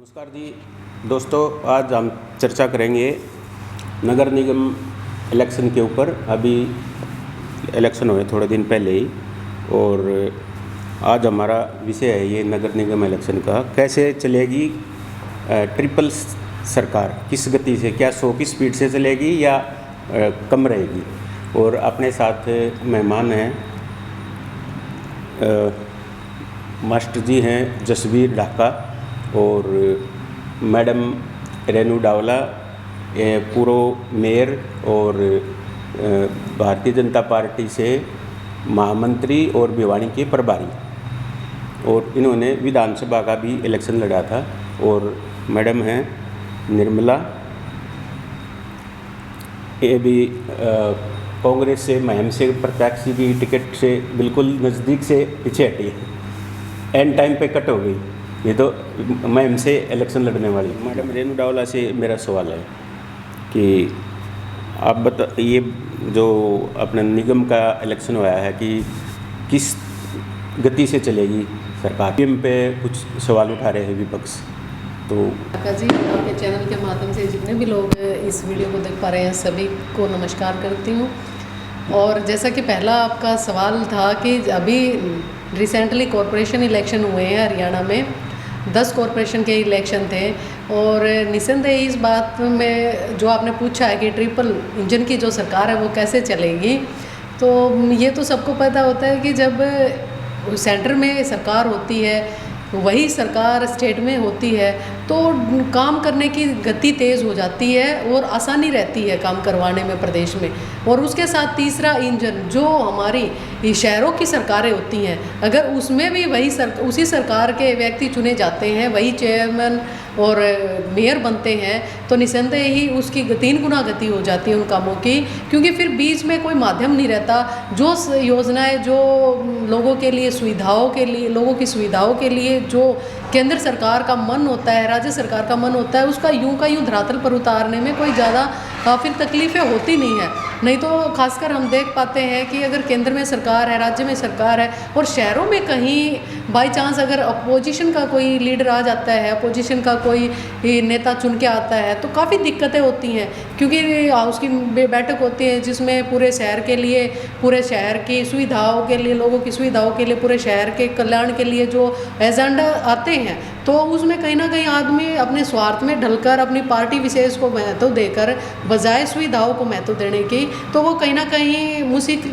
नमस्कार जी दोस्तों, आज हम चर्चा करेंगे नगर निगम इलेक्शन के ऊपर। अभी इलेक्शन हुए थोड़े दिन पहले ही, और आज हमारा विषय है ये नगर निगम इलेक्शन का। कैसे चलेगी ट्रिपल सरकार, किस गति से, क्या 100 की स्पीड से चलेगी या कम रहेगी। और अपने साथ मेहमान हैं, मास्टर जी हैं जसवीर ढाका और मैडम रेनू डावला, पूर्व मेयर और भारतीय जनता पार्टी से महामंत्री और भिवानी के प्रभारी, और इन्होंने विधानसभा का भी इलेक्शन लड़ा था। और मैडम हैं निर्मला, ये भी कांग्रेस से मुहिम से प्रत्याशी की टिकट से बिल्कुल नज़दीक से पीछे हटी है, एंड टाइम पे कट हो गई। ये तो मुहिम से इलेक्शन लड़ने वाली मैडम रेनू डावला से मेरा सवाल है कि आप बताइए, जो अपना निगम का इलेक्शन हुआ है कि किस गति से चलेगी सरकार। निगम पे कुछ सवाल उठा रहे हैं विपक्ष। तो जी, आपके चैनल के माध्यम से जितने भी लोग इस वीडियो को देख पा रहे हैं सभी को नमस्कार करती हूँ। और जैसा कि पहला आपका सवाल था कि अभी रिसेंटली कॉरपोरेशन इलेक्शन हुए हैं हरियाणा में, 10 कॉरपोरेशन के इलेक्शन थे। और निस्संदेह इस बात में जो आपने पूछा है कि ट्रिपल इंजन की जो सरकार है वो कैसे चलेगी, तो ये तो सबको पता होता है कि जब सेंटर में सरकार होती है, वही सरकार स्टेट में होती है, तो काम करने की गति तेज़ हो जाती है और आसानी रहती है काम करवाने में प्रदेश में। और उसके साथ तीसरा इंजन जो हमारी शहरों की सरकारें होती हैं, अगर उसमें भी उसी सरकार के व्यक्ति चुने जाते हैं, वही चेयरमैन और मेयर बनते हैं, तो निस्संदेह ही उसकी 3 गुना गति हो जाती है उन कामों की। क्योंकि फिर बीच में कोई माध्यम नहीं रहता। जो योजनाएं जो लोगों के लिए लोगों की सुविधाओं के लिए जो केंद्र सरकार का मन होता है, राज्य सरकार का मन होता है, उसका यूं का यूं धरातल पर उतारने में कोई ज़्यादा फिर तकलीफ़ें होती नहीं है। नहीं तो खासकर हम देख पाते हैं कि अगर केंद्र में सरकार है, राज्य में सरकार है, और शहरों में कहीं बाई चांस अगर अपोजिशन का कोई लीडर आ जाता है, अपोजिशन का कोई नेता चुन के आता है, तो काफ़ी दिक्कतें होती हैं। क्योंकि उसकी बैठक होती है जिसमें पूरे शहर के लिए, पूरे शहर की सुविधाओं के लिए, लोगों की सुविधाओं के लिए, पूरे शहर के कल्याण के लिए जो एजेंडा आते हैं, तो उसमें कहीं ना कहीं आदमी अपने स्वार्थ में ढलकर अपनी पार्टी विशेष को महत्व देकर बजाय सुविधाओं को महत्व देने की, तो वो कहीं ना कहीं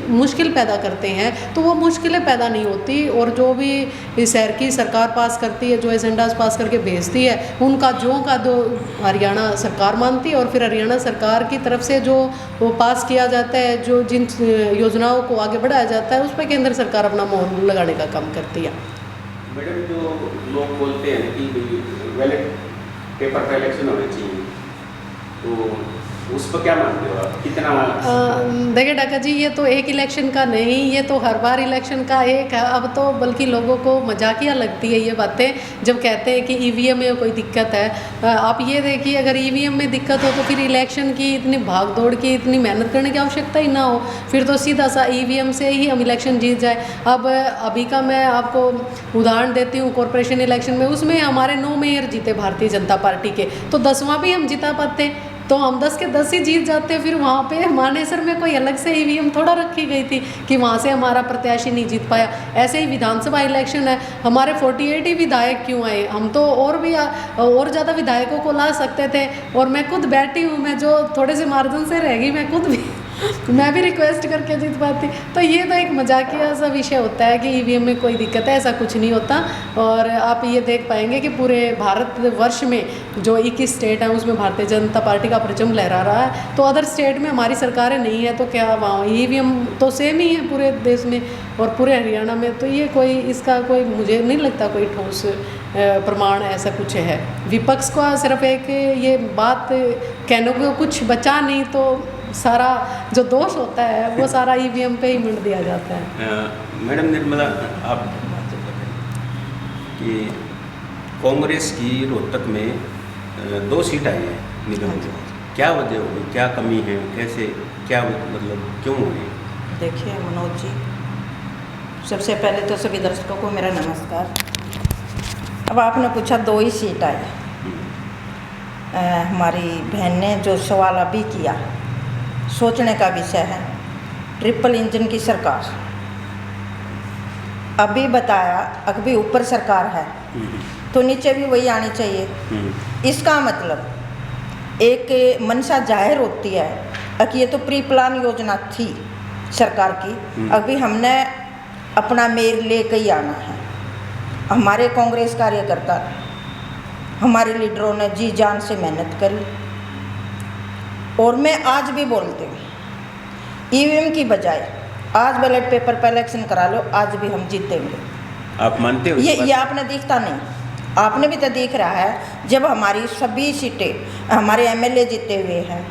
मुश्किल पैदा करते हैं। तो वो मुश्किलें पैदा नहीं होती, और जो भी इस शहर की सरकार पास करती है, जो एजेंडाज पास करके भेजती है, उनका जो हरियाणा सरकार मानती है। और फिर हरियाणा सरकार की तरफ से जो वो पास किया जाता है, जो जिन योजनाओं को आगे बढ़ाया जाता है, उस पर केंद्र सरकार अपना मोहर लगाने का काम करती है। मैडम, जो लोग बोलते हैं कि बैलेट पेपर का इलेक्शन होना चाहिए, तो उस पर क्या मानते हो आप? कितना देखिए ढाका जी, ये तो एक इलेक्शन का नहीं, ये तो हर बार इलेक्शन का एक है। अब तो बल्कि लोगों को मजाकिया लगती है ये बातें जब कहते हैं कि ईवीएम में कोई दिक्कत है। आप ये देखिए, अगर ईवीएम में दिक्कत हो तो फिर इलेक्शन की इतनी भाग दौड़ की, इतनी मेहनत करने की आवश्यकता ही ना हो, फिर तो सीधा सा ईवीएम से ही हम इलेक्शन जीत जाए। अब अभी का मैं आपको उदाहरण देती हूँ, कॉरपोरेशन इलेक्शन में उसमें हमारे 9 मेयर जीते भारतीय जनता पार्टी के, तो 10वां भी हम जिता पाते, तो हम 10 के 10 ही जीत जाते। फिर वहाँ पे मानेसर में कोई अलग से ईवीएम थोड़ा रखी गई थी कि वहाँ से हमारा प्रत्याशी नहीं जीत पाया। ऐसे ही विधानसभा इलेक्शन है, हमारे 48 ही विधायक क्यों आए, हम तो और भी और ज़्यादा विधायकों को ला सकते थे। और मैं खुद बैठी हूँ, मैं जो थोड़े से मार्जिन से रह गई, मैं खुद भी मैं भी रिक्वेस्ट करके जीत पाती। तो ये तो एक मजाकिया सा विषय होता है कि ईवीएम में कोई दिक्कत है, ऐसा कुछ नहीं होता। और आप ये देख पाएंगे कि पूरे भारतवर्ष में जो 21 स्टेट हैं उसमें भारतीय जनता पार्टी का परचम लहरा रहा है, तो अदर स्टेट में हमारी सरकारें नहीं है, तो क्या वहाँ ईवीएम तो सेम ही है पूरे देश में और पूरे हरियाणा में। तो ये कोई इसका कोई मुझे नहीं लगता कोई ठोस प्रमाण ऐसा कुछ है। विपक्ष का सिर्फ एक ये बात कहने को कुछ बचा नहीं, तो सारा जो दोष होता है वो सारा ईवीएम पे ही मिट दिया जाता है। मैडम निर्मला, आप कि कांग्रेस की रोहतक में 2 सीट आई है निगम में, क्या वजह होगी, क्या कमी है, कैसे, क्या मतलब क्यों हो रही? देखिए मनोज जी, सबसे पहले तो सभी दर्शकों को मेरा नमस्कार। अब आपने पूछा 2 ही सीट आई, हमारी बहन ने जो सवाल अभी किया, सोचने का विषय है। ट्रिपल इंजन की सरकार, अभी बताया, अभी ऊपर सरकार है तो नीचे भी वही आनी चाहिए। इसका मतलब एक मंशा जाहिर होती है कि ये तो प्री प्लान योजना थी सरकार की, अभी हमने अपना मेयर लेके ही आना है। हमारे कांग्रेस कार्यकर्ता, हमारे लीडरों ने जी जान से मेहनत करी, और मैं आज भी बोलती हूँ, ईवीएम की बजाय आज बैलेट पेपर पर इलेक्शन करा लो, आज भी हम जीतेंगे। आप मानते हो? ये आपने दिखता नहीं, आपने भी तो दिख रहा है। जब हमारी सभी सीटें, हमारे एमएलए जीते हुए हैं,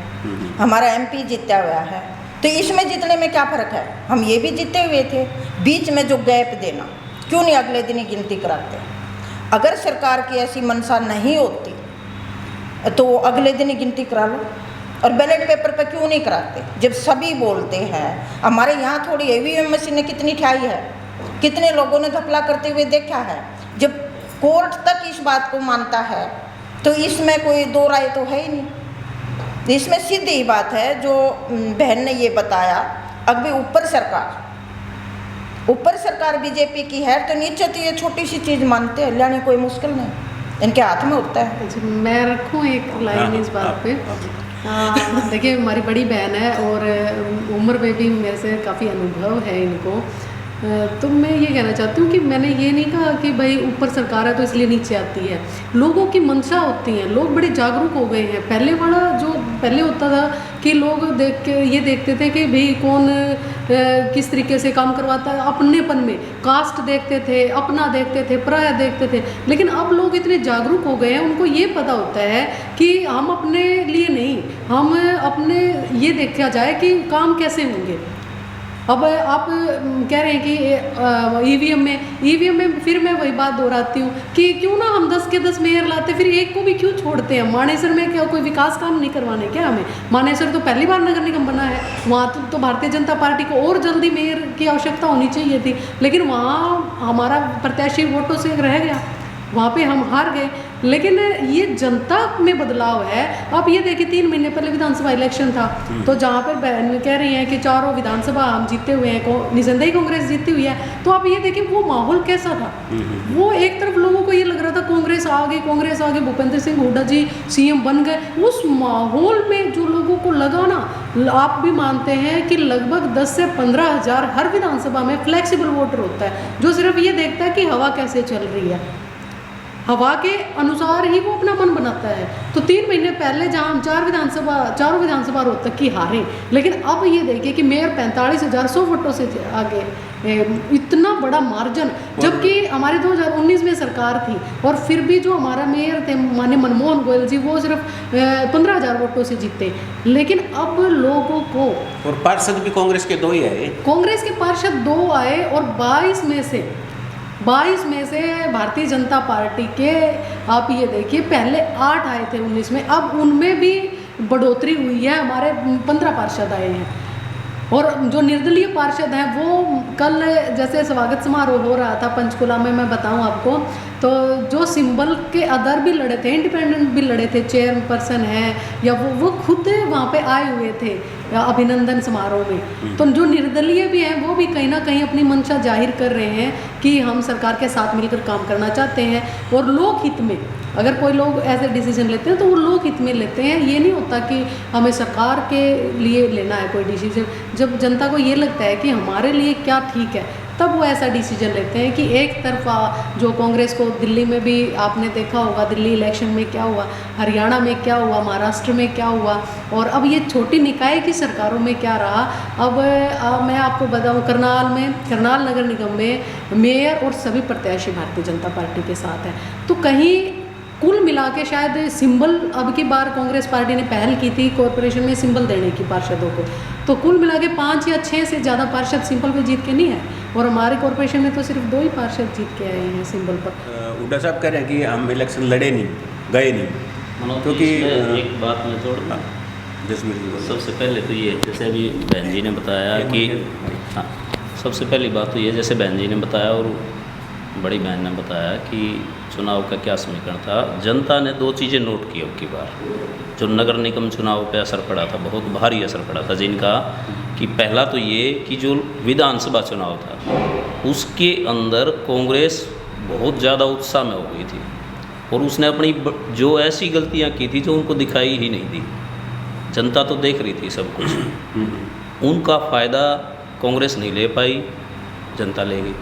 हमारा एमपी जीता हुआ है, तो इसमें जीतने में क्या फ़र्क है? हम ये भी जीते हुए थे। बीच में जो गैप देना, क्यों नहीं अगले दिन ही गिनती कराते? अगर सरकार की ऐसी मंशा नहीं होती तो अगले दिन ही गिनती करा लो। और बैलेट पेपर पर क्यों नहीं कराते? जब सभी बोलते हैं, हमारे यहाँ थोड़ी ईवीएम मशीनें कितनी ठाई है, कितने लोगों ने घपला करते हुए देखा है। जब कोर्ट तक इस बात को मानता है तो इसमें कोई दो राय तो है ही नहीं। इसमें सीधी बात है जो बहन ने ये बताया, अभी ऊपर सरकार बीजेपी की है तो नीचे तो ये छोटी सी चीज़ मानते हैं, लाने कोई मुश्किल नहीं, इनके हाथ में होता है। अच्छा, मैं रखूँ एक लाइन इस बात पे। देखिए, हमारी बड़ी बहन है और उम्र में भी मेरे से काफ़ी अनुभव है इनको, तो मैं ये कहना चाहती हूँ कि मैंने ये नहीं कहा कि भाई ऊपर सरकार है तो इसलिए नीचे आती है। लोगों की मंशा होती है, लोग बड़े जागरूक हो गए हैं। पहले वाला जो पहले होता था कि लोग देख के ये देखते थे कि भाई कौन किस तरीके से काम करवाता है, अपनेपन में कास्ट देखते थे, अपना देखते थे, पराया देखते थे। लेकिन अब लोग इतने जागरूक हो गए हैं, उनको ये पता होता है कि हम अपने लिए नहीं, हम अपने ये देखा जाए कि काम कैसे होंगे। अब आप कह रहे हैं कि ईवीएम में फिर मैं वही बात दोहराती हूँ कि क्यों ना हम 10 के 10 मेयर लाते, फिर एक को भी क्यों छोड़ते हैं? मानेसर में क्या कोई विकास काम नहीं करवाने क्या हमें? मानेसर तो पहली बार नगर निगम बना है, वहाँ तो भारतीय जनता पार्टी को और जल्दी मेयर की आवश्यकता होनी चाहिए थी, लेकिन वहाँ हमारा प्रत्याशी वोटों से रह गया, वहाँ पे हम हार गए। लेकिन ये जनता में बदलाव है। आप ये देखिए, 3 महीने पहले विधानसभा इलेक्शन था, तो जहाँ पर बहन कह रही हैं कि चारों विधानसभा हम जीते हुए हैं, निसंदेही कांग्रेस जीती हुई है, तो आप ये देखिए वो माहौल कैसा था। वो एक तरफ लोगों को ये लग रहा था कांग्रेस आ गई, भूपेंद्र सिंह हुड्डा जी सीएम बन गए। उस माहौल में जो लोगों को लगा ना, आप भी मानते हैं कि लगभग 10 से 15 हज़ार हर विधानसभा में फ्लेक्सिबल वोटर होता है, जो सिर्फ ये देखता है कि हवा कैसे चल रही है, हवा के अनुसार ही वो अपना मन बनाता है। तो 3 महीने पहले जहाँ हम चारों विधानसभा रोहतक की हारे, लेकिन अब ये देखिए कि मेयर 45,100 वोटों से आगे, इतना बड़ा मार्जिन, जबकि हमारी 2019 में सरकार थी और फिर भी जो हमारा मेयर थे माननीय मनमोहन गोयल जी, वो सिर्फ 15,000 वोटों से जीते। लेकिन अब लोगों को, और पार्षद भी कांग्रेस के 2 ही आए, कांग्रेस के पार्षद 2 आए और 22 में से भारतीय जनता पार्टी के, आप ये देखिए, पहले 8 आए थे 19 में, अब उनमें भी बढ़ोतरी हुई है, हमारे 15 पार्षद आए हैं। और जो निर्दलीय पार्षद हैं वो कल जैसे स्वागत समारोह हो रहा था पंचकुला में, मैं बताऊं आपको, तो जो सिंबल के अदर भी लड़े थे, इंडिपेंडेंट भी लड़े थे, चेयरपर्सन हैं या वो खुद वहाँ पे आए हुए थे अभिनंदन समारोह में। तो जो निर्दलीय भी हैं वो भी कहीं ना कहीं अपनी मंशा जाहिर कर रहे हैं कि हम सरकार के साथ मिलकर काम करना चाहते हैं। और लोकहित में अगर कोई लोग ऐसे डिसीजन लेते हैं तो वो लोकहित में लेते हैं, ये नहीं होता कि हमें सरकार के लिए लेना है कोई डिसीजन। जब जनता को ये लगता है कि हमारे लिए क्या ठीक है, तब वो ऐसा डिसीजन लेते हैं कि एक तरफा जो कांग्रेस को दिल्ली में भी आपने देखा होगा, दिल्ली इलेक्शन में क्या हुआ, हरियाणा में क्या हुआ, महाराष्ट्र में क्या हुआ, और अब ये छोटी निकाय की सरकारों में क्या रहा। अब मैं आपको बताऊं, करनाल नगर निगम में मेयर और सभी प्रत्याशी भारतीय जनता पार्टी के साथ हैं। तो कहीं कुल मिला के शायद सिंबल, अब की बार कांग्रेस पार्टी ने पहल की थी कॉरपोरेशन में सिंबल देने की पार्षदों को, तो कुल मिला के 5 या 6 से ज़्यादा पार्षद सिंबल पे जीत के नहीं है, और हमारे कॉरपोरेशन में तो सिर्फ 2 ही पार्षद जीत के आए हैं सिंबल पर। हुड्डा साहब कह रहे हैं कि हम इलेक्शन लड़े नहीं, गए नहीं, क्योंकि एक बात मैं जोड़ दूँ। जसवीर जी, सबसे पहले तो ये, जैसे अभी बहन जी ने बताया कि, हाँ, सबसे पहली बात तो ये, जैसे बहन जी ने बताया और बड़ी बहन ने बताया कि चुनाव का क्या समीकरण था। जनता ने दो चीज़ें नोट की अब की बार, जो नगर निगम चुनाव पे असर पड़ा था, बहुत भारी असर पड़ा था, जिनका कि पहला तो ये कि जो विधानसभा चुनाव था उसके अंदर कांग्रेस बहुत ज़्यादा उत्साह में हो गई थी और उसने अपनी जो ऐसी गलतियां की थी जो उनको दिखाई ही नहीं दी। जनता तो देख रही थी सब कुछ, उनका फ़ायदा कांग्रेस नहीं ले पाई, जनता ले गई।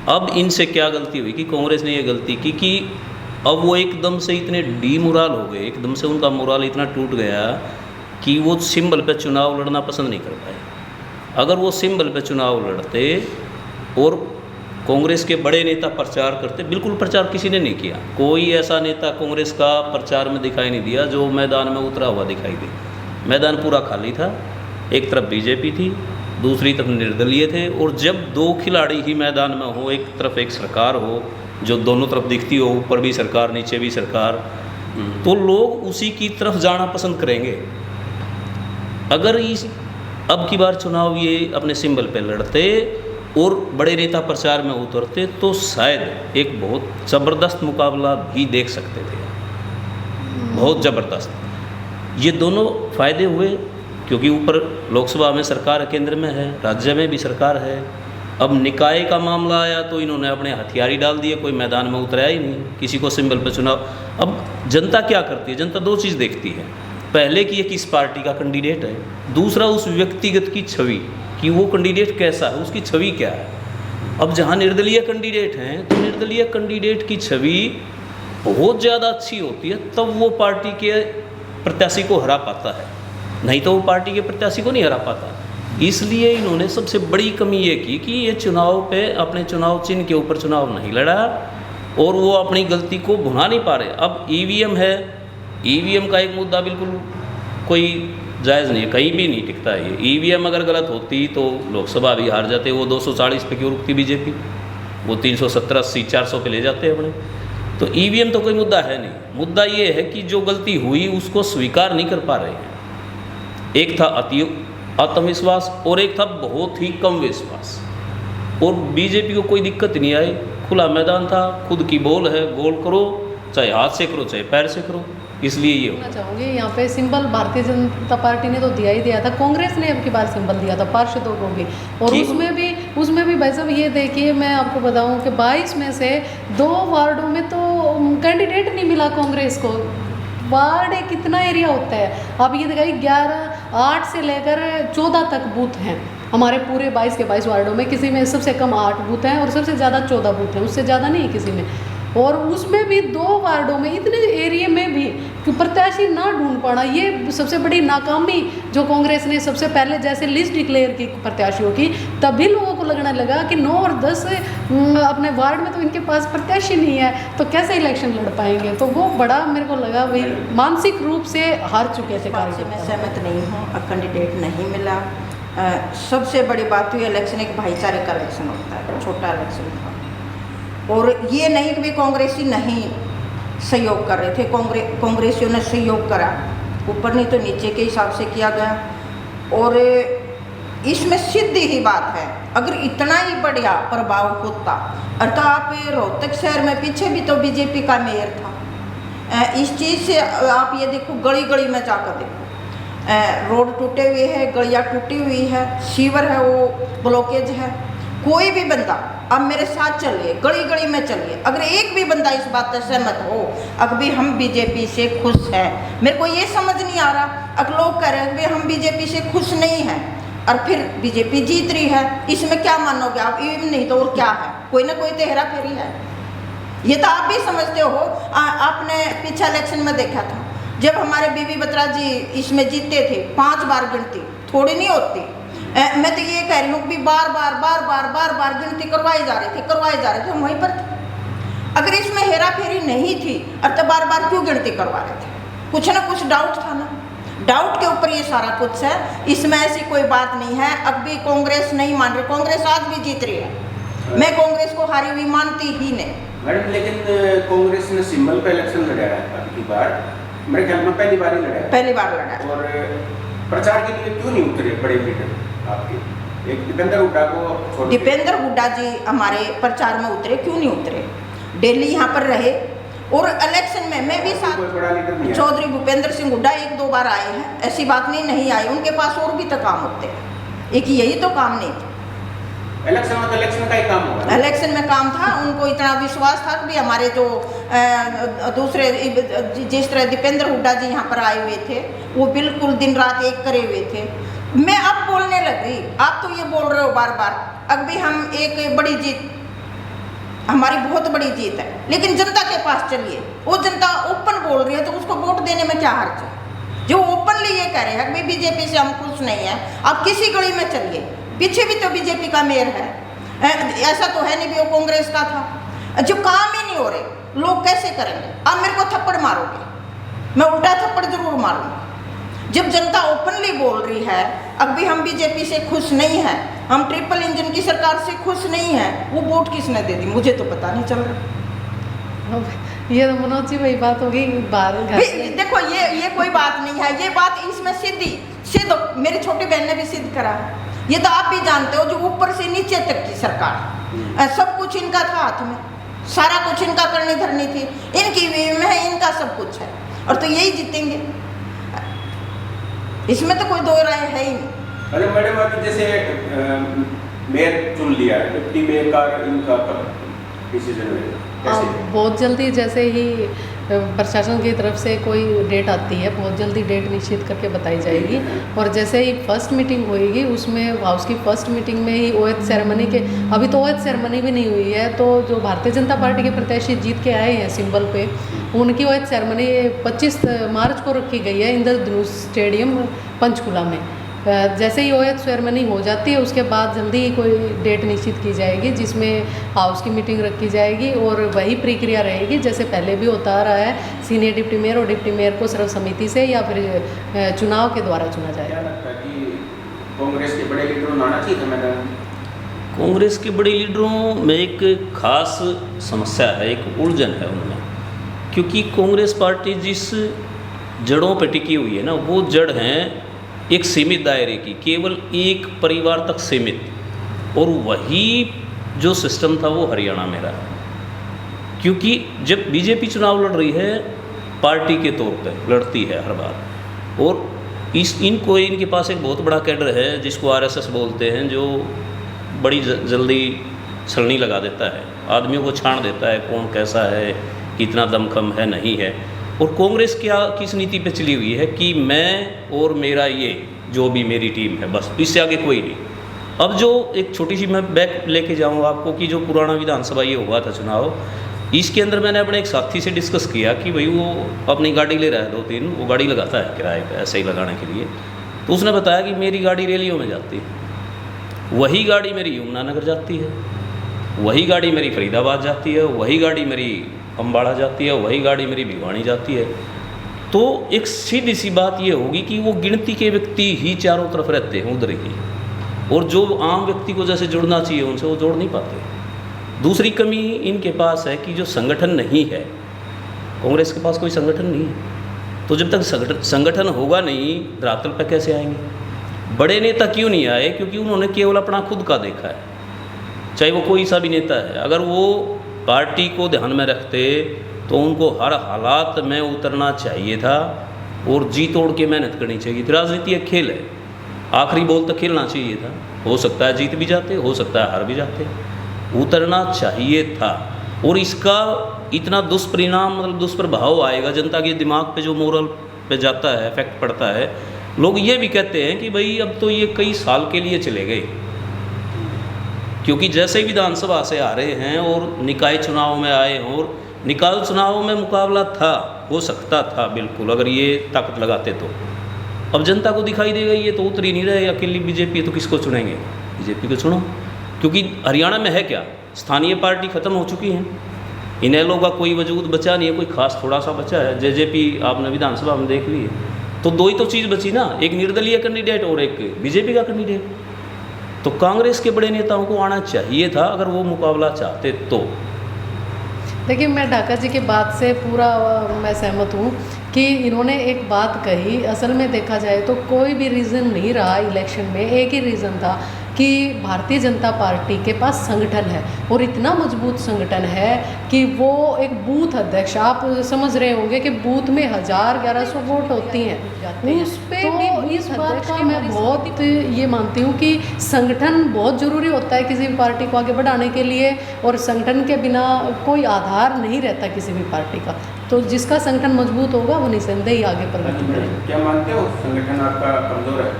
अब इनसे क्या गलती हुई कि कांग्रेस ने ये गलती की कि अब वो एकदम से इतने डीमोरल हो गए, एकदम से उनका मोरल इतना टूट गया कि वो सिंबल पे चुनाव लड़ना पसंद नहीं कर पाए। अगर वो सिंबल पे चुनाव लड़ते और कांग्रेस के बड़े नेता प्रचार करते, बिल्कुल प्रचार किसी ने नहीं किया, कोई ऐसा नेता कांग्रेस का प्रचार में दिखाई नहीं दिया जो मैदान में उतरा हुआ दिखाई दे। मैदान पूरा खाली था, एक तरफ बीजेपी थी, दूसरी तरफ निर्दलीय थे, और जब दो खिलाड़ी ही मैदान में हो, एक तरफ एक सरकार हो जो दोनों तरफ दिखती हो, ऊपर भी सरकार नीचे भी सरकार, तो लोग उसी की तरफ जाना पसंद करेंगे। अगर इस अब की बार चुनाव ये अपने सिंबल पे लड़ते और बड़े नेता प्रचार में उतरते तो शायद एक बहुत ज़बरदस्त मुकाबला भी देख सकते थे, बहुत ज़बरदस्त। ये दोनों फ़ायदे हुए क्योंकि ऊपर लोकसभा में सरकार केंद्र में है, राज्य में भी सरकार है। अब निकाय का मामला आया तो इन्होंने अपने हथियार ही डाल दिए, कोई मैदान में उतराया ही नहीं, किसी को सिंबल पर चुनाव। अब जनता क्या करती है, जनता दो चीज़ देखती है, पहले कि ये किस पार्टी का कैंडिडेट है, दूसरा उस व्यक्तिगत की छवि कि वो कैंडिडेट कैसा है, उसकी छवि क्या है। अब जहाँ निर्दलीय कैंडिडेट हैं तो निर्दलीय कैंडिडेट की छवि बहुत ज़्यादा अच्छी होती है, तब वो पार्टी के प्रत्याशी को हरा पाता है, नहीं तो वो पार्टी के प्रत्याशी को नहीं हरा पाता। इसलिए इन्होंने सबसे बड़ी कमी ये की कि ये चुनाव पे अपने चुनाव चिन्ह के ऊपर चुनाव नहीं लड़ा और वो अपनी गलती को भुना नहीं पा रहे। अब ईवीएम है, ईवीएम का एक मुद्दा बिल्कुल कोई जायज़ नहीं है, कहीं भी नहीं टिकता है ये। ईवीएम अगर गलत होती तो लोकसभा भी हार जाते, वो 240 पे क्यों रुकती बीजेपी, वो 370, 80, 400 पे ले जाते अपने। तो ईवीएम तो कोई मुद्दा है नहीं, मुद्दा ये है कि जो गलती हुई उसको स्वीकार नहीं कर पा रहे हैं। एक था अति आत्मविश्वास और एक था बहुत ही कम विश्वास, और बीजेपी को कोई दिक्कत नहीं आई, खुला मैदान था, खुद की बॉल है, गोल करो, चाहे हाथ से करो चाहे पैर से करो। इसलिए ये कहना चाहूँगी यहाँ पे सिंबल भारतीय जनता पार्टी ने तो दिया ही दिया था, कांग्रेस ने अब की बार सिंबल दिया था पार्षदों को भी, और उसमें भी भाई साहब ये देखिए, मैं आपको बताऊँ कि 22 में से 2 वार्डों में तो कैंडिडेट नहीं मिला कांग्रेस को। वार्ड कितना एरिया होता है, अब ये दिखाइए 8 से लेकर 14 तक बूथ हैं हमारे पूरे 22 के 22 वार्डों में, किसी में सबसे कम 8 बूथ हैं और सबसे ज़्यादा 14 बूथ हैं, उससे ज़्यादा नहीं है किसी में। और उसमें भी 2 वार्डों में इतने एरिया में भी प्रत्याशी ना ढूंढ पाना, ये सबसे बड़ी नाकामी जो कांग्रेस ने सबसे पहले जैसे लिस्ट डिक्लेयर की प्रत्याशियों की, तभी लोगों को लगने लगा कि 9 और 10 अपने वार्ड में तो इनके पास प्रत्याशी नहीं है, तो कैसे इलेक्शन लड़ पाएंगे। तो वो बड़ा मेरे को लगा भाई मानसिक रूप से हार चुके थे कार्यकर्ता। मैं सहमत नहीं हूँ, कैंडिडेट नहीं मिला। सबसे बड़ी बात हुई, इलेक्शन एक भाईचारे का इलेक्शन होता है, छोटा इलेक्शन था, और ये नहीं कि कांग्रेसी नहीं सहयोग कर रहे थे, कांग्रेसियों ने सहयोग करा, ऊपर नहीं तो नीचे के हिसाब से किया गया। और इसमें सीधी ही बात है, अगर इतना ही बढ़िया प्रभाव होता, अर्थात आप रोहतक शहर में पीछे भी तो बीजेपी का मेयर था, इस चीज़ से आप ये देखो, गली गली में जाकर देखो, रोड टूटे हुए हैं, गलियाँ टूटी हुई है, सीवर है वो ब्लॉकेज है। कोई भी बंदा अब मेरे साथ चलिए, गली गली में चलिए, अगर एक भी बंदा इस बात से सहमत हो अब भी हम बीजेपी से खुश हैं। मेरे को ये समझ नहीं आ रहा, अगर लोग कह रहे हैं कि हम बीजेपी से खुश नहीं हैं और फिर बीजेपी जीत रही है, इसमें क्या मानोगे आप? ये नहीं तो और क्या है, कोई ना कोई तो हेरा फेरी है, ये तो आप भी समझते हो। आपने पिछले इलेक्शन में देखा था, जब हमारे बीबी बत्रा जी इसमें जीतते थे, 5 बार गिनती थोड़ी नहीं होती। मैं तो ये कह रही हूँ कि बार बार गिनती करवाई जा रही थी, हम वहीं पर थे। अगर इसमें हेरा फेरी नहीं थी और तो बार बार क्यों गिनती करवा रहे थे? कुछ ना कुछ डाउट था ना, डाउट के ऊपर ये सारा कुछ है, इसमें ऐसी कोई बात नहीं है। अब भी कांग्रेस नहीं मान रही, कांग्रेस आज भी जीत रही है, मैं कांग्रेस को हारी हुई मानती ही नहीं मैडम। लेकिन कांग्रेस ने सिंबल पे इलेक्शन लड़ा है अगली बार, मेरे ख्याल में पहली बार लड़ा। और प्रचार के लिए क्यों नहीं उतरे बड़े लीडर आपके? एक दीपेंद्र हुड्डा जी हमारे प्रचार में उतरे, क्यों नहीं उतरे? दिल्ली यहाँ पर रहे, और इलेक्शन में मैं भी साथ, कोई बड़ा लीडर नहीं है। चौधरी भूपेंद्र सिंह हुड्डा 1-2 बार आए हैं, ऐसी बात नहीं आए, उनके पास और भी तो काम होते हैं, एक यही तो काम नहीं था। इलेक्शन में तो इलेक्शन का ही काम होगा। इलेक्शन में काम था, उनको इतना विश्वास था कि भी हमारे जो दूसरे जिस तरह दीपेंद्र हुड्डा जी यहाँ पर आए हुए थे, वो बिल्कुल दिन रात एक करे हुए थे। मैं अब बोलने लग गई, आप तो ये बोल रहे हो बार बार, अब भी हम एक बड़ी जीत, हमारी बहुत बड़ी जीत है, लेकिन जनता के पास चलिए, वो जनता ओपन बोल रही है तो उसको वोट देने में क्या हर्ज है। जो ओपनली ये कह रहे हैं कि बीजेपी से हम खुश नहीं है, आप किसी गली में चलिए, पीछे भी तो बीजेपी का मेयर है, ऐसा तो है नहीं भी वो कांग्रेस का था। जो काम ही नहीं हो रहे, लोग कैसे करेंगे। आप मेरे को थप्पड़ मारोगे, मैं उल्टा थप्पड़ जरूर मारूंगा। जब जनता ओपनली बोल रही है अब भी हम बीजेपी से खुश नहीं हैं, हम ट्रिपल इंजन की सरकार से खुश नहीं हैं, वो वोट किसने दे दी मुझे तो पता नहीं चल रहा। ये तो मनोज जी वही बात होगी बाहर घर से। देखो ये कोई बात नहीं है, ये बात इसमें सिद्ध मेरी छोटी बहन ने भी सिद्ध करा है, ये तो आप भी जानते हो। जो ऊपर से नीचे तक की सरकार, सब कुछ इनका था हाथ में, सारा कुछ इनका करनी धरनी थी, इनकी में है, इनका सब कुछ है, और तो यही जीतेंगे, इसमें तो कोई दो राय है ही नहीं। अरे मैडम, अभी जैसे मेयर चुन लिया है, डिप्टी मेयर का इनका डिसीजन है कैसे? बहुत जल्दी जैसे ही प्रशासन की तरफ से कोई डेट आती है, बहुत जल्दी डेट निश्चित करके बताई जाएगी। और जैसे ही फर्स्ट मीटिंग होएगी, उसमें हाउस की फर्स्ट मीटिंग में ही ओएथ सेरेमनी के, अभी तो ओएथ सेरेमनी भी नहीं हुई है, तो जो भारतीय जनता पार्टी के प्रत्याशी जीत के आए हैं सिंबल पे, उनकी ओएथ सेरेमनी 25 मार्च को रखी गई है इंद्रधनुष स्टेडियम पंचकुला में। जैसे ही ओएथ सेरेमनी हो जाती है, उसके बाद जल्दी ही कोई डेट निश्चित की जाएगी, जिसमें हाउस की मीटिंग रखी जाएगी, और वही प्रक्रिया रहेगी जैसे पहले भी होता रहा है। सीनियर डिप्टी मेयर और डिप्टी मेयर को सर्वसम्मति से या फिर चुनाव के द्वारा चुना जाएगा। क्या लगता है कि कांग्रेस के बड़े लीडरों ने आना चाहिए था मैडम? कांग्रेस के बड़े लीडरों में एक खास समस्या है, एक उलझन है उनमें, क्योंकि कांग्रेस पार्टी जिस जड़ों पर टिकी हुई है ना, वो जड़ हैं एक सीमित दायरे की, केवल एक परिवार तक सीमित, और वही जो सिस्टम था वो हरियाणा में रहा। क्योंकि जब बीजेपी चुनाव लड़ रही है पार्टी के तौर पे लड़ती है हर बार, और इनके पास एक बहुत बड़ा कैडर है जिसको आरएसएस बोलते हैं, जो बड़ी जल्दी छलनी लगा देता है, आदमियों को छांट देता है कौन कैसा है, कितना दमखम है नहीं है। और कांग्रेस क्या किस नीति पे चली हुई है कि मैं और मेरा ये जो भी मेरी टीम है, बस इससे आगे कोई नहीं। अब जो एक छोटी सी मैं बैक लेके जाऊंगा आपको कि जो पुराना विधानसभा ये हुआ था चुनाव, इसके अंदर मैंने अपने एक साथी से डिस्कस किया कि भाई वो अपनी गाड़ी ले रहा है 2-3, वो गाड़ी लगाता है किराए पे ऐसे ही लगाने के लिए, तो उसने बताया कि मेरी गाड़ी रैलियों में जाती है, वही गाड़ी मेरी यमुनानगर जाती है, वही गाड़ी मेरी फरीदाबाद जाती है, वही गाड़ी मेरी अम्बाड़ा जाती है, वही गाड़ी मेरी भिवानी जाती है। तो एक सीधी सी बात ये होगी कि वो गिनती के व्यक्ति ही चारों तरफ रहते हैं उधर ही, और जो आम व्यक्ति को जैसे जुड़ना चाहिए उनसे वो जोड़ नहीं पाते। दूसरी कमी इनके पास है कि जो संगठन नहीं है, कांग्रेस के पास कोई संगठन नहीं है, तो जब तक संगठन होगा नहीं, धरातल पर कैसे आएंगे। बड़े नेता क्यों नहीं आए? क्योंकि उन्होंने केवल अपना खुद का देखा है, चाहे वो कोई सा भी नेता है। अगर वो पार्टी को ध्यान में रखते तो उनको हर हालात में उतरना चाहिए था और जी तोड़ के मेहनत करनी चाहिए थी। राजनीति एक खेल है, आखिरी बॉल तक खेलना चाहिए था, हो सकता है जीत भी जाते, हो सकता है हार भी जाते, उतरना चाहिए था। और इसका इतना दुष्परिणाम, मतलब दुष्प्रभाव आएगा जनता के दिमाग पे, जो मोरल पे जाता है, इफेक्ट पड़ता है। लोग ये भी कहते हैं कि भाई अब तो ये कई साल के लिए चले गए, क्योंकि जैसे ही विधानसभा से आ रहे हैं और निकाय चुनाव में आए, और निकाय चुनाव में मुकाबला था, हो सकता था बिल्कुल अगर ये ताकत लगाते तो। अब जनता को दिखाई देगा ये तो उतर ही नहीं रहे, अकेली बीजेपी, तो किसको चुनेंगे? बीजेपी को चुनो, क्योंकि हरियाणा में है क्या, स्थानीय पार्टी खत्म हो चुकी हैं, इनेलो का कोई वजूद बचा नहीं है, कोई खास थोड़ा सा बचा है। जेजेपी आपने विधानसभा में देख ली है, तो दो ही तो चीज़ बची ना, एक निर्दलीय कैंडिडेट और एक बीजेपी का कैंडिडेट। तो कांग्रेस के बड़े नेताओं को आना चाहिए था अगर वो मुकाबला चाहते तो। देखिए, मैं ढाका जी की बात से पूरा मैं सहमत हूँ कि इन्होंने एक बात कही, असल में देखा जाए तो कोई भी रीज़न नहीं रहा इलेक्शन में, एक ही रीज़न था कि भारतीय जनता पार्टी के पास संगठन है और इतना मजबूत संगठन है कि वो एक बूथ अध्यक्ष, आप समझ रहे होंगे कि बूथ में 1000-1100 वोट होती हैं, उस पे तो इस बात का मैं बहुत ये मानती हूँ कि संगठन बहुत ज़रूरी होता है किसी भी पार्टी को आगे बढ़ाने के लिए, और संगठन के बिना कोई आधार नहीं रहता किसी भी पार्टी का। तो जिसका संगठन मजबूत होगा वो निसंदेह ही आगे प्रगति करेगा। क्या मानते हो संगठन आपका कमजोर है?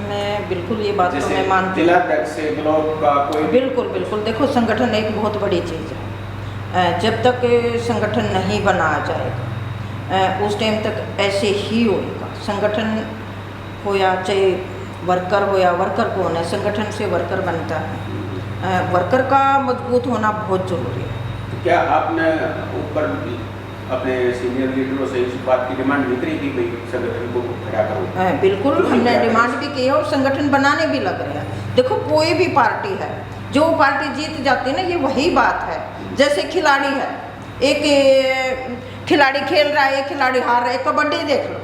मैं बिल्कुल ये बात तो मैं मानती जिला अध्यक्ष से ब्लॉक का कोई बिल्कुल बिल्कुल। देखो, संगठन एक बहुत बड़ी चीज़ है। जब तक संगठन नहीं बनाया जाएगा उस टाइम तक ऐसे ही होएगा। संगठन हो या चाहे वर्कर हो या वर्कर कौन है, संगठन से वर्कर बनता है। वर्कर का मजबूत होना बहुत ज़रूरी है। तो क्या आपने ऊपर अपने सीनियर लीडरों से इस बात की डिमांड भी करी कि भाई संगठन को खड़ा करो? बिल्कुल, हमने डिमांड भी की है और संगठन बनाने भी लग रहे हैं। देखो, कोई भी पार्टी है, जो पार्टी जीत जाती है ना, ये वही बात है। जैसे खिलाड़ी है, एक खिलाड़ी खेल रहा है, एक खिलाड़ी हार रहा है। कबड्डी देख लो,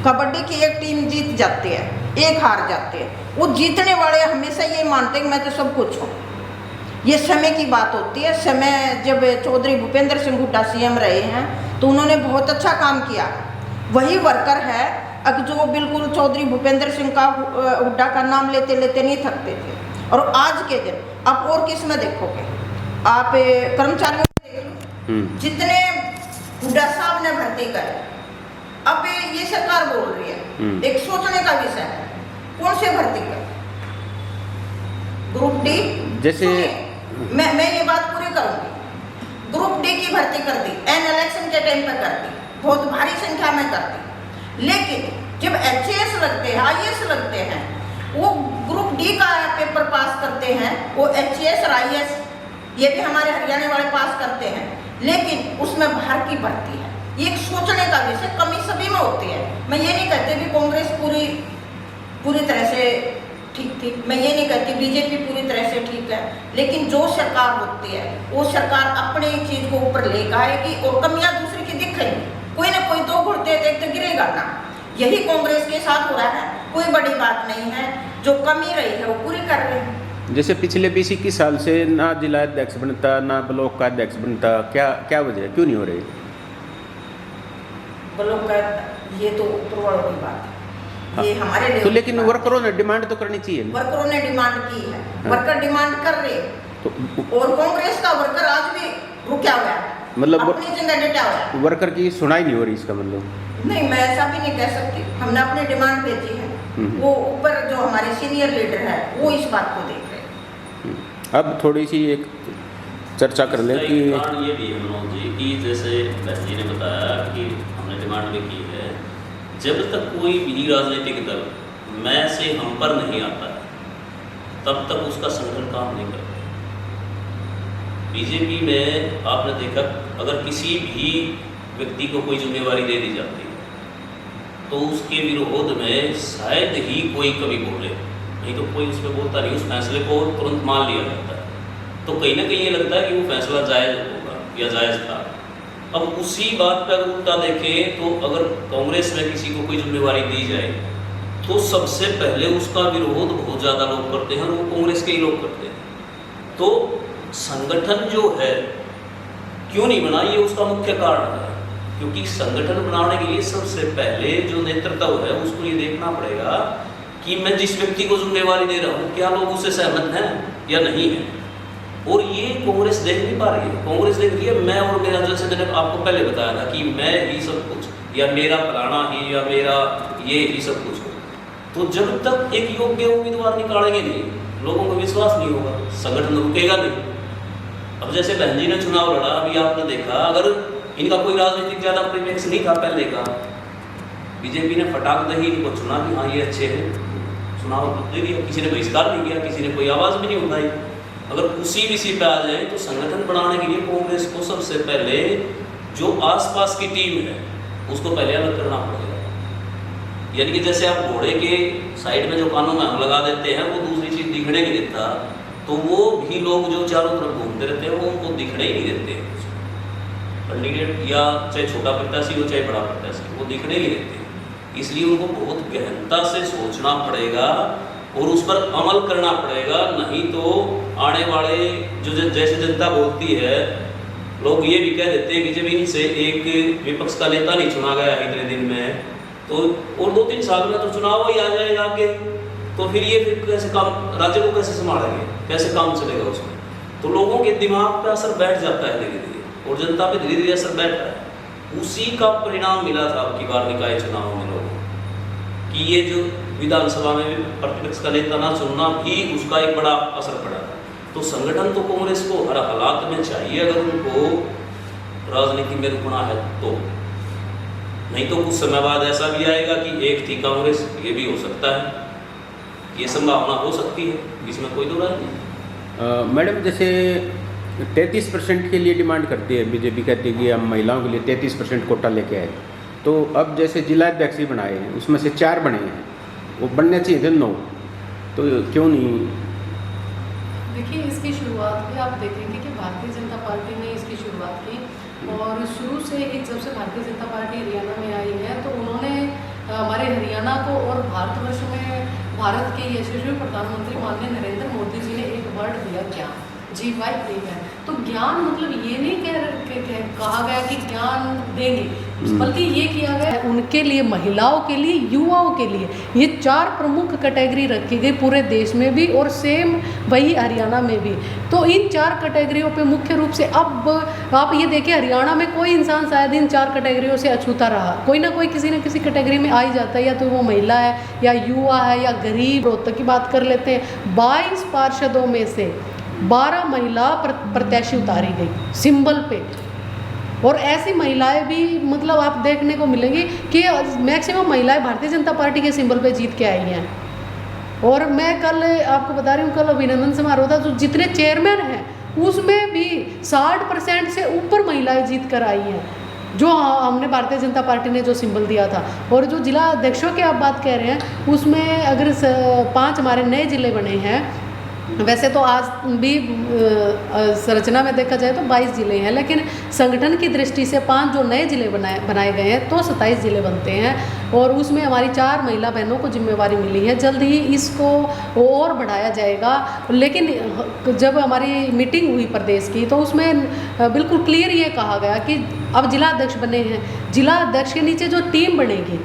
कबड्डी की एक टीम जीत जाती है, एक हार जाती है। वो जीतने वाले हमेशा ये मानते हैं कि मैं तो सब कुछ हूँ। ये समय की बात होती है। समय जब चौधरी भूपेंद्र सिंह हुड्डा सीएम रहे हैं तो उन्होंने बहुत अच्छा काम किया। वही वर्कर है अब जो बिल्कुल चौधरी भूपेंद्र सिंह का हुड्डा का नाम लेते लेते नहीं थकते थे। और आज के दिन आप और किस में देखोगे, आप कर्मचारियों में देख लो, जितने हुड्डा साहब ने भर्ती करे, अब ये सरकार बोल रही है, एक सोचने का विषय है, कौन से भर्ती करे? ग्रुप डी, जैसे मैं ये बात पूरी करूंगी। ग्रुप डी की भर्ती कर दी, एन इलेक्शन के टाइम पर कर दी, बहुत भारी संख्या में कर दी। लेकिन जब HAS लगते हैं, IAS लगते हैं, वो ग्रुप डी का पेपर पास करते हैं, वो HAS और IAS ये भी हमारे हरियाणा वाले पास करते हैं, लेकिन उसमें बाहर की भर्ती है। ये एक सोचने का विषय, कमी सभी में होती है। मैं ये नहीं कहती कि कांग्रेस पूरी तरह से ठीक थी, मैं ये नहीं कहती बीजेपी पूरी तरह से ठीक है, लेकिन जो सरकार होती है वो सरकार अपनी चीज को ऊपर लेकर आएगी और कमियां दूसरी की दिखेंगी। कोई ना कोई दो घुटते एक तो गिरेगा ना। यही कांग्रेस के साथ हो रहा है, कोई बड़ी बात नहीं है। जो कमी रही है वो पूरी कर रहे हैं। जैसे पिछले 20-21 साल से ना जिला अध्यक्ष बनता ना ब्लॉक का अध्यक्ष बनता, क्या वजह है, क्यों नहीं हो रही? ब्लॉक का ये तो ऊपर वालों की बात है, ये हमारे लिए तो लेकिन वर्करों ने डिमांड तो करनी चाहिए ना? वर्करों ने डिमांड की है, वर्कर डिमांड कर रहे हैं। तो और कांग्रेस का वर्कर आज भी रुका हुआ है, मतलब अपनी जगह डटा हुआ है। वर्कर की सुनाई नहीं हो रही, इसका मतलब? नहीं, मैं ऐसा भी नहीं कह सकती। हमने अपनी डिमांड भेजी है, वो ऊपर जो हमारे सीनियर लीडर है वो इस बात को देख रहे हैं। अब थोड़ी सी एक चर्चा कर ले कि ये भी है मनोज जी कि जैसे बहन जी ने बताया कि हमने डिमांड भी की है, जब तक कोई भी राजनीतिक दल मैं से हम पर नहीं आता है तब तक उसका संगठन काम नहीं करता। बीजेपी में आपने देखा, अगर किसी भी व्यक्ति को कोई जिम्मेवारी दे दी जाती है तो उसके विरोध में शायद ही कोई कभी बोले, नहीं तो कोई उस पर बोलता नहीं। उस फैसले को तुरंत मान लिया जाता है। तो कहीं ना कहीं ये लगता है कि वो फैसला जायज़ होगा या जायज़ था। अब उसी बात पर अगर उल्टा देखें तो अगर कांग्रेस में किसी को कोई जिम्मेवारी दी जाए तो सबसे पहले उसका विरोध बहुत ज़्यादा लोग करते हैं और वो कांग्रेस के ही लोग करते हैं। तो संगठन जो है क्यों नहीं बना, ये उसका मुख्य कारण है। क्योंकि संगठन बनाने के लिए सबसे पहले जो नेतृत्व है उसको ये देखना पड़ेगा कि मैं जिस व्यक्ति को जिम्मेवारी दे रहा हूँ क्या लोग उससे सहमत हैं या नहीं है। और ये कांग्रेस देख नहीं पा रही है। कांग्रेस देख रही है मैं और मेरा, जैसे मैंने आपको पहले बताया था कि मैं ही सब कुछ या मेरा फलाना ही या मेरा ये ही सब कुछ हो। तो जब तक एक योग्य उम्मीदवार निकालेंगे नहीं, लोगों को विश्वास नहीं होगा, संगठन रुकेगा नहीं। अब जैसे बहन जी ने चुनाव लड़ा, अभी आपने देखा, अगर इनका कोई राजनीतिक ज़्यादा प्रीमिक्स नहीं था पहले का, बीजेपी ने फटाक दही इनको चुना कि हाँ ये अच्छे हैं, चुनाव दे दिया, किसी ने बहिष्कार नहीं किया, किसी ने कोई आवाज़ भी नहीं उठाई। अगर उसी विषय पे आ जाए तो संगठन बनाने के लिए कांग्रेस को सबसे पहले जो आसपास की टीम है उसको पहले अलग करना पड़ेगा। यानी कि जैसे आप घोड़े के साइड में जो कानों में हम लगा देते हैं वो दूसरी चीज़ दिखने नहीं देता, तो वो भी लोग जो चारों तरफ घूमते रहते हैं वो उनको दिखने ही नहीं देते। कैंडिडेट या चाहे छोटा प्रत्याशी हो चाहे बड़ा प्रत्याशी, वो दिखने ही नहीं देते। इसलिए उनको बहुत गहनता से सोचना पड़ेगा और उस पर अमल करना पड़ेगा, नहीं तो आने वाले जैसे जनता बोलती है, लोग ये भी कह देते हैं कि जब इनसे एक विपक्ष का नेता नहीं चुना गया इतने दिन में, तो और 2-3 साल में तो चुनाव ही आ जाएगा आगे, तो फिर ये फिर कैसे काम, राज्य को कैसे संभालेंगे, कैसे काम चलेगा उसमें। तो लोगों के दिमाग पे असर बैठ जाता है धीरे धीरे, और जनता पे धीरे धीरे असर बैठ रहा है। उसी का परिणाम मिला था अब की बार निकाय चुनाव में लोगों कि ये जो विधानसभा में प्रतिपक्ष का नेता ना चुनना भी उसका एक बड़ा असर पड़ा। तो संगठन तो कांग्रेस को हर हालात में चाहिए अगर उनको राजनीति में रुकना है तो, नहीं तो कुछ समय बाद ऐसा भी आएगा कि एक थी कांग्रेस, ये भी हो सकता है, ये संभावना हो सकती है, इसमें कोई दो राय नहीं। मैडम जैसे 33% के लिए डिमांड करती है बीजेपी, कहती है कि हम महिलाओं के लिए 33% कोटा लेके आए, तो अब जैसे जिला अध्यक्ष भी बनाए हैं उसमें से 4 बने हैं, वो बनने चाहिए थे 9, तो क्यों नहीं? देखिए इसकी शुरुआत भी आप देखेंगे कि भारतीय जनता पार्टी ने इसकी शुरुआत की, और शुरू से ही जब से भारतीय जनता पार्टी हरियाणा में आई है तो उन्होंने हमारे हरियाणा को और भारतवर्ष में भारत के यशस्वी प्रधानमंत्री माननीय नरेंद्र मोदी जी ने एक वर्ड दिया, ज्ञान, GY है। तो ज्ञान मतलब ये नहीं कहा गया कि ज्ञान देंगे, बल्कि ये किया गया उनके लिए, महिलाओं के लिए, युवाओं के लिए, ये 4 प्रमुख कैटेगरी रखी गई पूरे देश में भी और सेम वही हरियाणा में भी। तो इन 4 कैटेगरियों पे मुख्य रूप से अब आप ये देखिए हरियाणा में कोई इंसान शायद इन 4 कैटेगरियों से अछूता रहा, कोई ना कोई किसी न किसी कैटेगरी में आ ही जाता है, या तो वो महिला है या युवा है या गरीब। रोहतक की बात कर लेते हैं, 22 पार्षदों में से 12 महिला प्रत्याशी उतारी गई सिंबल पे, और ऐसी महिलाएं भी मतलब आप देखने को मिलेंगी कि मैक्सिमम महिलाएं भारतीय जनता पार्टी के सिंबल पे जीत के आई हैं। और मैं कल आपको बता रही हूँ, कल अभिनंदन समारोह था, जो जितने चेयरमैन हैं उसमें भी 60% से ऊपर महिलाएं जीत कर आई हैं, जो हमने भारतीय जनता पार्टी ने जो सिंबल दिया था। और जो जिला अध्यक्षों की आप बात कह रहे हैं उसमें अगर 5 हमारे नए जिले बने हैं, वैसे तो आज भी संरचना में देखा जाए तो 22 जिले हैं, लेकिन संगठन की दृष्टि से 5 जो नए जिले बनाए गए हैं तो 27 जिले बनते हैं, और उसमें हमारी 4 महिला बहनों को जिम्मेवारी मिली है। जल्द ही इसको और बढ़ाया जाएगा। लेकिन जब हमारी मीटिंग हुई प्रदेश की तो उसमें बिल्कुल क्लियर ये कहा गया कि अब जिला अध्यक्ष बने हैं, जिला अध्यक्ष के नीचे जो टीम बनेगी,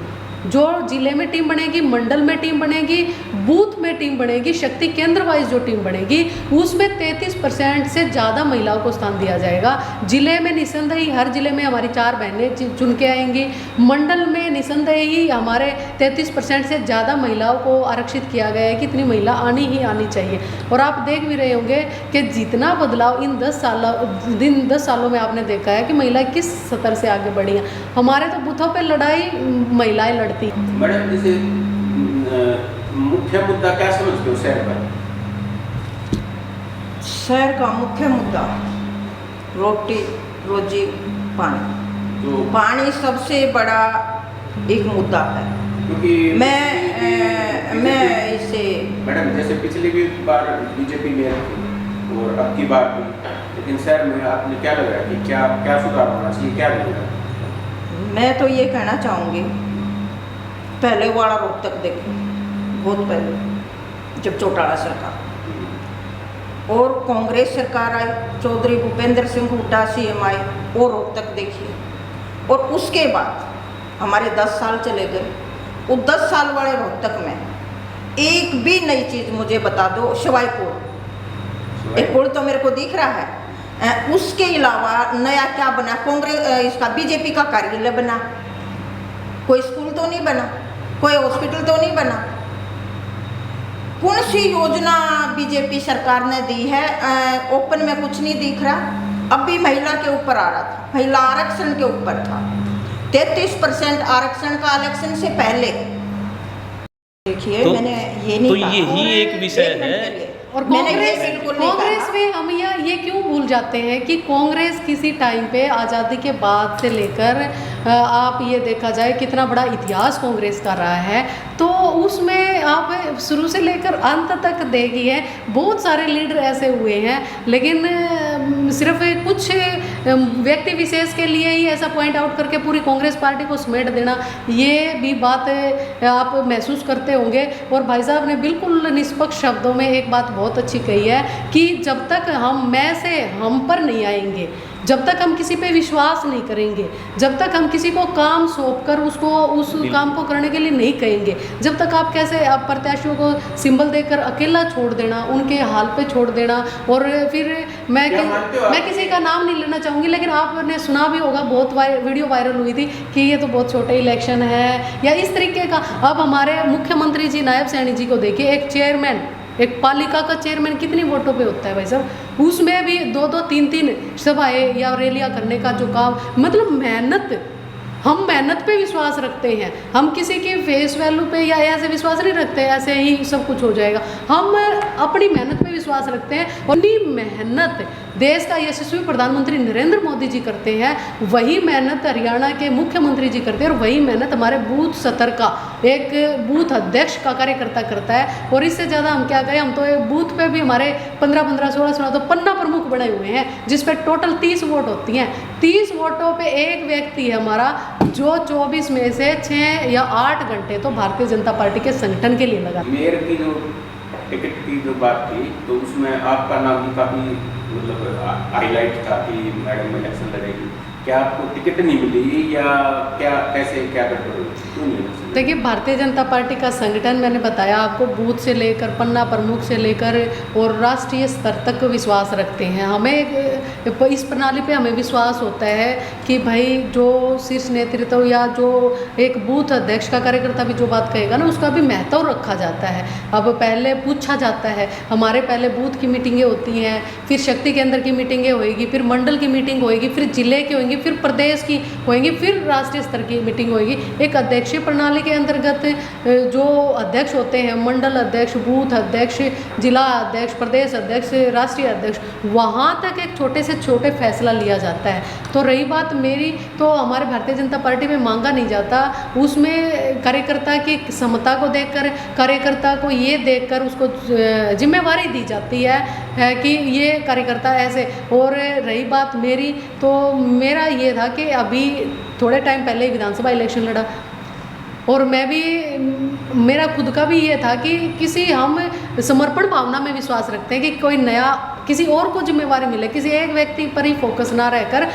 जो जिले में टीम बनेगी, मंडल में टीम बनेगी, बूथ में टीम बनेगी, शक्ति केंद्र वाइज जो टीम बनेगी, उसमें 33% से ज़्यादा महिलाओं को स्थान दिया जाएगा। जिले में निसंदेही हर जिले में हमारी 4 बहनें चुन के आएंगी, मंडल में निसंदेही हमारे 33% से ज़्यादा महिलाओं को आरक्षित किया गया है कि इतनी महिला आनी ही आनी चाहिए। और आप देख भी रहे होंगे कि जितना बदलाव इन 10 सालों में आपने देखा है कि महिलाएं किस स्तर से आगे बढ़ी हैं। हमारे तो बूथों पर लड़ाई महिलाएं लड़ती। मैडम जैसे मुख्य मुद्दा क्या समझते हो शहर का? शहर का मुख्य मुद्दा रोटी रोजी पानी, जो पानी सबसे बड़ा एक मुद्दा है। क्योंकि मैं इसे मैडम जैसे पिछली भी बार बीजेपी में थी और अब की बार भी, लेकिन शहर में आपने क्या लग रहा है कि क्या सुधार होना चाहिए, क्या लगेगा? मैं तो ये कहना चाहूँगी, पहले वाला रोहतक देखें, बहुत पहले जब चौटाला सरकार और कांग्रेस सरकार आई, चौधरी भूपेंद्र सिंह हुड्डा CM आए, और रोहतक देखिए, और उसके बाद हमारे 10 साल चले गए। वो 10 साल वाले रोहतक में एक भी नई चीज़ मुझे बता दो। शिवाई पुल, एक पुल तो मेरे को दिख रहा है, उसके अलावा नया क्या बना? कांग्रेस इसका बीजेपी का कार्यालय बना, कोई स्कूल तो नहीं बना, कोई हॉस्पिटल तो नहीं बना। कौन सी योजना बीजेपी सरकार ने दी है? ओपन में कुछ नहीं दिख रहा। अब भी महिला के ऊपर आ रहा था, महिला आरक्षण के ऊपर था, 33% आरक्षण का इलेक्शन से पहले। देखिए, मैंने ये नहीं तो कहा। यही एक विषय है। और कांग्रेस में हम ये क्यों भूल जाते हैं कि कांग्रेस किसी टाइम पे आज़ादी के बाद से लेकर आप ये देखा जाए कितना बड़ा इतिहास कांग्रेस का रहा है, तो उसमें आप शुरू से लेकर अंत तक देखिए बहुत सारे लीडर ऐसे हुए हैं, लेकिन सिर्फ कुछ व्यक्ति विशेष के लिए ही ऐसा पॉइंट आउट करके पूरी कांग्रेस पार्टी को समेट देना, ये भी बात आप महसूस करते होंगे। और भाई साहब ने बिल्कुल निष्पक्ष शब्दों में एक बात बहुत अच्छी कही है कि जब तक मैं से हम पर नहीं आएंगे, जब तक हम किसी पे विश्वास नहीं करेंगे, जब तक हम किसी को काम सौंपकर उसको उस काम को करने के लिए नहीं कहेंगे, जब तक आप कैसे आप प्रत्याशियों को सिंबल देकर अकेला छोड़ देना, उनके हाल पे छोड़ देना। और फिर मैं किसी का नाम नहीं लेना चाहूँगी, लेकिन आपने सुना भी होगा, बहुत वीडियो वायरल हुई थी कि ये तो बहुत छोटे इलेक्शन है या इस तरीके का। अब हमारे मुख्यमंत्री जी नायब सैनी जी को देखिए, एक चेयरमैन, एक पालिका का चेयरमैन कितनी वोटों पे होता है भाई साहब, उसमें भी 2-2 3-3 सभाएं या रैलियां करने का जो काम, मतलब मेहनत, हम मेहनत पे विश्वास रखते हैं, हम किसी के फेस वैल्यू पे या ऐसे विश्वास नहीं रखते ऐसे ही सब कुछ हो जाएगा। हम अपनी मेहनत पे विश्वास रखते हैं और अपनी मेहनत देश का यशस्वी प्रधानमंत्री नरेंद्र मोदी जी करते हैं, वही मेहनत हरियाणा के मुख्यमंत्री जी करते हैं और वही मेहनत हमारे बूथ स्तर का एक बूथ अध्यक्ष का कार्यकर्ता करता है। और इससे ज़्यादा हम क्या कहें, हम तो बूथ पे भी हमारे 15-15 16 तो पन्ना प्रमुख बने हुए हैं, जिस पे टोटल 30 वोट होती हैं। 30 वोटों पे एक व्यक्ति है हमारा जो 24 में से 6 या 8 घंटे तो भारतीय जनता पार्टी के संगठन के लिए लगा। मेयर की जो टिकट की जो बात थी तो उसमें आपका नाम भी काफ़ी मतलब हाईलाइट था कि मैडम इलेक्शन लड़ेगी, क्या आपको टिकट नहीं मिली या क्या, कैसे क्या गड़बड़ हुई, क्यों नहीं मिली? देखिए, भारतीय जनता पार्टी का संगठन मैंने बताया आपको, बूथ से लेकर पन्ना प्रमुख से लेकर और राष्ट्रीय स्तर तक विश्वास रखते हैं। हमें इस प्रणाली पे हमें विश्वास होता है कि भाई जो शीर्ष नेतृत्व या जो एक बूथ अध्यक्ष का कार्यकर्ता भी जो बात कहेगा ना, उसका भी महत्व रखा जाता है। अब पहले पूछा जाता है, हमारे पहले बूथ की मीटिंगें होती हैं, फिर शक्ति केंद्र की मीटिंगें होएगी, फिर मंडल की मीटिंग होएगी, फिर जिले की होएगी, फिर प्रदेश की होएगी, फिर राष्ट्रीय स्तर की मीटिंग होएगी। एक अध्यक्षीय प्रणाली के अंतर्गत जो अध्यक्ष होते हैं, मंडल अध्यक्ष, बूथ अध्यक्ष, जिला अध्यक्ष, प्रदेश अध्यक्ष, राष्ट्रीय अध्यक्ष, वहाँ तक एक छोटे से छोटे फैसला लिया जाता है। तो रही बात मेरी, तो हमारे भारतीय जनता पार्टी में मांगा नहीं जाता, उसमें कार्यकर्ता की क्षमता को देखकर, कार्यकर्ता को ये देखकर उसको जिम्मेवारी दी जाती है कि ये कार्यकर्ता ऐसे। और रही बात मेरी, तो मेरा ये था कि अभी थोड़े टाइम पहले विधानसभा इलेक्शन लड़ा और मैं भी, मेरा खुद का भी ये था कि किसी हम समर्पण भावना में विश्वास रखते हैं कि कोई नया किसी और को जिम्मेवारी मिले, किसी एक व्यक्ति पर ही फोकस ना रहकर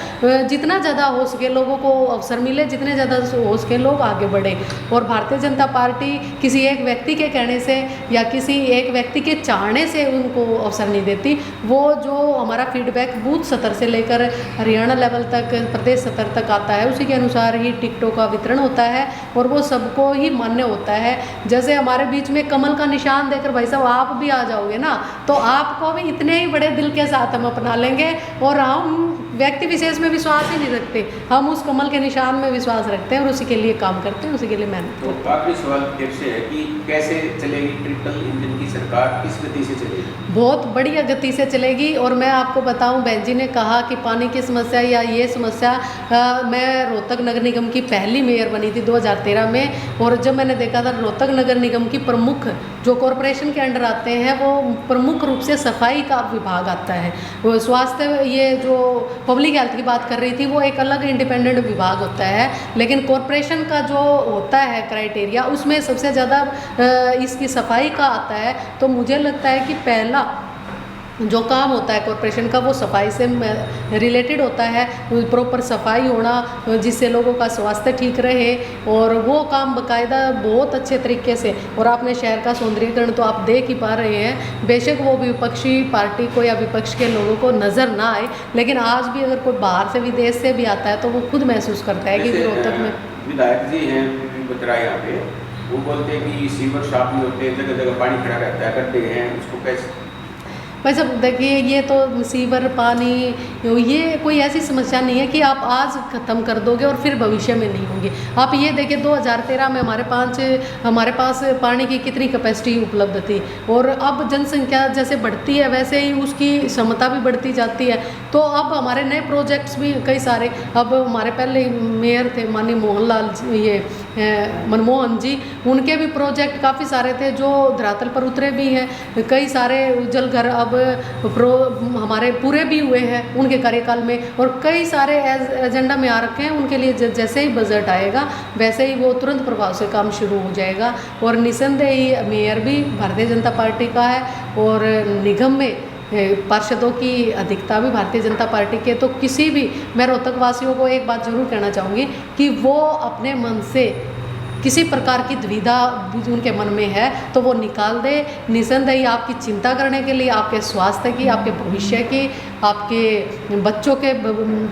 जितना ज़्यादा हो सके लोगों को अवसर मिले, जितने ज़्यादा हो सके लोग आगे बढ़े। और भारतीय जनता पार्टी किसी एक व्यक्ति के कहने से या किसी एक व्यक्ति के चाहने से उनको अवसर नहीं देती। वो जो हमारा फीडबैक बूथ स्तर से लेकर हरियाणा लेवल तक, प्रदेश स्तर तक आता है, उसी के अनुसार ही टिकटों का वितरण होता है और वो सबको ही मान्य होता है। जैसे हमारे बीच में कमल का निशान देकर भाई साहब आप भी आ जाओगे ना, तो आपको भी इतने ही बड़े दिल के साथ हम अपना लेंगे। और हम व्यक्ति विशेष में विश्वास ही नहीं रखते, हम उस कमल के निशान में विश्वास रखते हैं और उसी के लिए काम करते हैं, उसी के लिए मेहनत करते हैं। तो आखिरी सवाल फिर से है कि कैसे चलेगी ट्रिपल इंजन की सरकार, किस गति से चलेगी? बहुत बढ़िया गति से चलेगी। और मैं आपको बताऊं, बहन जी ने कहा कि पानी की समस्या या ये समस्या, मैं रोहतक नगर निगम की पहली मेयर बनी थी 2013 में, और जब मैंने देखा था रोहतक नगर निगम की प्रमुख जो कॉरपोरेशन के अंडर आते हैं, वो प्रमुख रूप से सफाई का विभाग आता है। वो स्वास्थ्य, ये जो पब्लिक हेल्थ की बात कर रही थी, वो एक अलग इंडिपेंडेंट विभाग होता है, लेकिन कॉरपोरेशन का जो होता है क्राइटेरिया, उसमें सबसे ज़्यादा इसकी सफाई का आता है। तो मुझे लगता है कि पहला जो काम होता है कॉरपोरेशन का, वो सफाई से रिलेटेड होता है, प्रॉपर सफाई होना जिससे लोगों का स्वास्थ्य ठीक रहे, और वो काम बाकायदा बहुत अच्छे तरीके से। और आपने शहर का सौंदर्यीकरण तो आप देख ही पा रहे हैं, बेशक वो विपक्षी पार्टी को या विपक्ष के लोगों को नज़र ना आए, लेकिन आज भी अगर कोई बाहर से विदेश से भी आता है तो वो खुद महसूस करता है कि रोहतक में विधायक जी हैं बतरा यहाँ पे, वो बोलते हैं कि सीवर साफ नहीं होते, जगह जगह पानी खड़ा रहता है, गड्ढे हैं, उसको कैसे? भाई साहब देखिए, ये तो सीवर, पानी, ये कोई ऐसी समस्या नहीं है कि आप आज ख़त्म कर दोगे और फिर भविष्य में नहीं होंगी। आप ये देखिए 2013 में हमारे पास पानी की कितनी कैपेसिटी उपलब्ध थी, और अब जनसंख्या जैसे बढ़ती है वैसे ही उसकी क्षमता भी बढ़ती जाती है। तो अब हमारे नए प्रोजेक्ट्स भी कई सारे, अब हमारे पहले मेयर थे माननीय मोहनलाल, ये मनमोहन जी, उनके भी प्रोजेक्ट काफ़ी सारे थे जो धरातल पर उतरे भी हैं। कई सारे जल घर अब अब हमारे पूरे भी हुए हैं उनके कार्यकाल में, और कई सारे एजेंडा में आ रखे हैं उनके लिए। जैसे ही बजट आएगा वैसे ही वो तुरंत प्रभाव से काम शुरू हो जाएगा। और निसंदेह ही मेयर भी भारतीय जनता पार्टी का है, और निगम में पार्षदों की अधिकता भी भारतीय जनता पार्टी के। तो किसी भी, मैं रोहतक वासियों को एक बात जरूर कहना चाहूँगी कि वो अपने मन से किसी प्रकार की दुविधा उनके मन में है तो वो निकाल दे। निसंदेह आपकी चिंता करने के लिए, आपके स्वास्थ्य की, आपके भविष्य की, आपके बच्चों के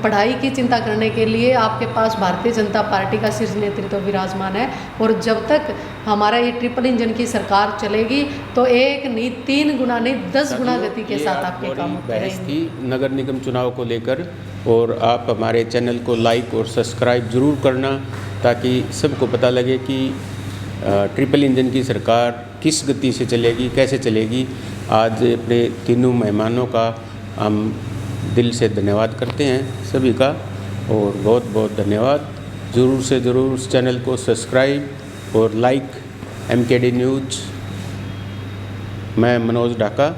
पढ़ाई की चिंता करने के लिए आपके पास भारतीय जनता पार्टी का शीर्ष नेतृत्व विराजमान है। और जब तक हमारा ये ट्रिपल इंजन की सरकार चलेगी तो एक नहीं, 3 गुना नहीं, 10 गुना गति के साथ आपके काम होते रहेंगे। नगर निगम चुनाव को लेकर, और आप हमारे चैनल को लाइक और सब्सक्राइब ज़रूर करना ताकि सबको पता लगे कि ट्रिपल इंजन की सरकार किस गति से चलेगी, कैसे चलेगी। आज अपने तीनों मेहमानों का हम दिल से धन्यवाद करते हैं सभी का, और बहुत बहुत धन्यवाद। ज़रूर से ज़रूर उस चैनल को सब्सक्राइब और लाइक। MKD न्यूज़, मैं मनोज ढाका,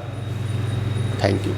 थैंक यू।